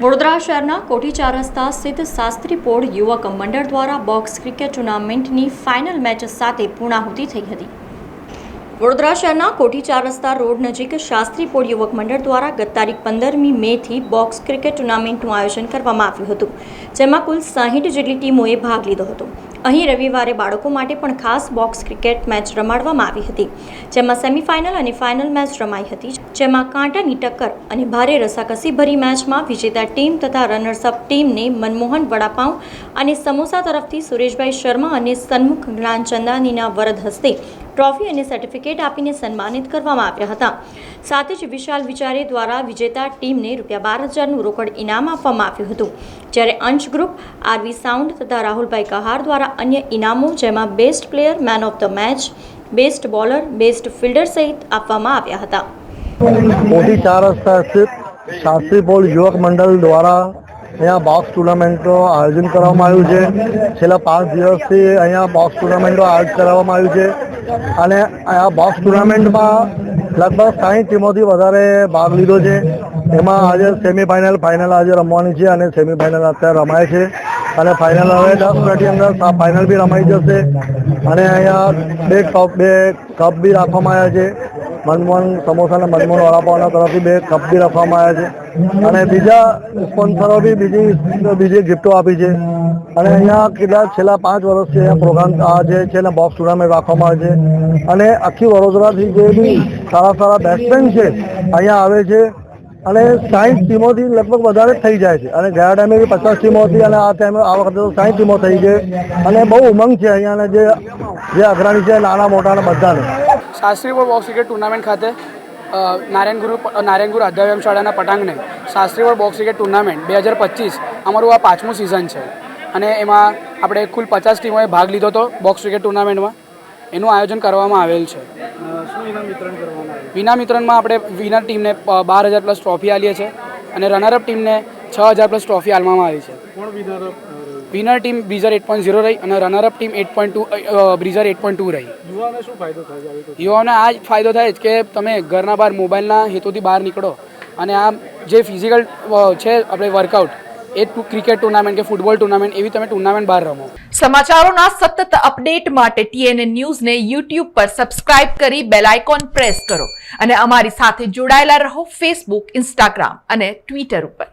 વડોદરા શહેરના કોઠી ચાર રસ્તા સ્થિત શાસ્ત્રી પોળ યુવક મંડળ દ્વારા બોક્સ ક્રિકેટ ટુર્નામેન્ટની ફાઇનલ મેચ સાથે પૂર્ણાહુતિ થઈ હતી। વડોદરા શહેરના કોઠી ચાર રસ્તા રોડ નજીક શાસ્ત્રી પોળ યુવક મંડળ દ્વારા ગત તારીખ 15મી મેથી બોક્સ ક્રિકેટ ટુર્નામેન્ટનું આયોજન કરવામાં આવ્યું હતું, જેમાં કુલ 60 જેટલી ટીમોએ ભાગ લીધો હતો। અહીં રવિવારે બાળકો માટે પણ ખાસ બોક્સ ક્રિકેટ મેચ રમાડવામાં આવી હતી, જેમાં સેમીફાઇનલ અને ફાઇનલ મેચ રમાઈ હતી, જેમાં કાંટાની ટક્કર અને ભારે રસાકસીભરી મેચમાં વિજેતા ટીમ તથા રનર્સઅપ ટીમને મનમોહન વડાપાઉં અને સમોસા તરફથી સુરેશભાઈ શર્મા અને સન્મુખ જ્ઞાનચંદાનીના વરદ હસ્તે ટ્રોફી અને સર્ટિફિકેટ આપીને સન્માનિત કરવામાં આવ્યા હતા। સાથે જ વિશાલ વિચારે દ્વારા વિજેતા ટીમને ₹12,000નું રોકડ ઇનામ આપવામાં આવ્યું હતું, જ્યારે અંશ ગ્રુપ, આરવી સાઉન્ડ તથા રાહુલભાઈ કહાર દ્વારા અન્ય ઇનામો જેમાં best player, man of the match, best bowler, best fielder સહિત આપવામાં આવ્યા હતા। કોઠી ચાર રસ્તા સ્થિત શાસ્ત્રી પોળ યુવક મંડળ દ્વારા અહીંયા બોક્સ ટુર્નામેન્ટનું આયોજન કરવામાં આવ્યું છે। છેલ્લા 5 દિવસથી અહીંયા બોક્સ ટુર્નામેન્ટનું આયોજન કરવામાં આવ્યું છે અને આ બોક્સ ટુર્નામેન્ટમાં લગભગ 60 ટીમોથી વધારે ભાગ લીધો છે। એમાં આજે સેમીફાઇનલ, ફાઇનલ આજે રમવાની છે અને સેમીફાઇનલ અત્યારે રમાય છે અને ફાઇનલ હવે 10 મિનિટની અંદર ફાઇનલ બી રમાઈ જશે અને અહીંયા બે કપ બી રાખવામાં આવ્યા છે। મનમોહન સમોસા અને મનમોહન વડાપાઉંના તરફથી 2 કપ બી રાખવામાં આવ્યા છે અને બીજા સ્પોન્સરો બી બીજી ગિફ્ટો આપી છે અને અહીંયા છેલ્લા 5 વર્ષથી અહીંયા પ્રોગ્રામ જે છે ને બોક્સ ટુર્નામેન્ટ રાખવામાં આવે છે અને આખી વડોદરાથી જે બી સારા બેટ્સમેન છે અહીંયા આવે છે અને 60 ટીમોથી લગભગ વધારે થઈ જાય છે અને ગયા ટાઈમે બી 50 ટીમો હતી અને આ વખતે તો 60 ટીમો થઈ છે અને બહુ ઉમંગ છે અહીંયાના જે અગ્રણી છે નાના મોટાના બધાને। શાસ્ત્રી પોળ બોક્સ ક્રિકેટ ટુર્નામેન્ટ ખાતે નારાયણગુરુ અધ્યાયમ શાળાના પટાંગણે શાસ્ત્રી પોળ બોક્સ ક્રિકેટ ટુર્નામેન્ટ 2025 અમારું આ 5મું સિઝન છે અને એમાં આપણે કુલ 50 ટીમોએ ભાગ લીધો હતો બોક્સ ક્રિકેટ ટુર્નામેન્ટમાં। એનું આયોજન કરવામાં આવેલ છે। ઇનામ વિતરણમાં આપણે વિનર ટીમને 12,000 પ્લસ ટ્રોફી આપીએ છીએ અને રનરઅપ ટીમને 6,000 પ્લસ ટ્રોફી આપવામાં આવી છે। વિનર ટીમ બ્રીઝર 8.0 રહી અને રનરઅપ ટીમ 8.2 બ્રીઝર 8.2 રહી। યુવાઓને શું ફાયદો થાય? યુવાઓને આ જ ફાયદો થાય કે તમે ઘરના બહાર મોબાઈલના હેતુથી બહાર નીકળો અને આ જે ફિઝિકલ છે આપણે વર્કઆઉટ એ ક્રિકેટ ટુર્નામેન્ટ કે ફૂટબોલ ટુર્નામેન્ટ એવી તમે ટુર્નામેન્ટ બહાર રમો। સમાચારોના સતત અપડેટ માટે TNN ન્યૂઝને YouTube પર સબસ્ક્રાઇબ કરી બેલ આઇકોન પ્રેસ કરો અને અમારી સાથે જોડાયેલા રહો Facebook, Instagram અને Twitter ઉપર।